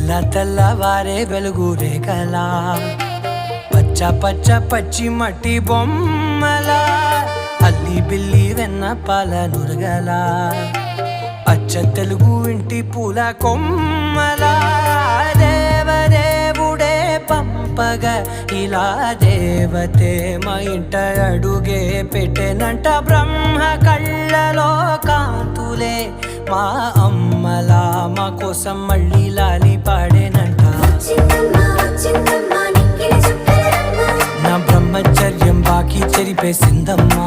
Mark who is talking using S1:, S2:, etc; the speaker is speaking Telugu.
S1: తెల్ల తెల్లవారే వెలుగు రేఖలా పచ్చ పచ్చ పచ్చి మట్టి బొమ్మలా అల్లి బిల్లి వెన్న పాల నురగలా అచ్చ తెలుగు ఇంటి పూల కొమ్మలా దేవదేవుడే పంపగా ఇలా దేవతే మా ఇంట అడుగే పెట్టెనంట బ్రహ్మ కళ్ళలో కాంతులే మా అమ్మలా మా కోసం మళ్ళీ లాలి పాడేనంట నా బ్రహ్మచర్యం బాకీ చెరిపేసిందమ్మా.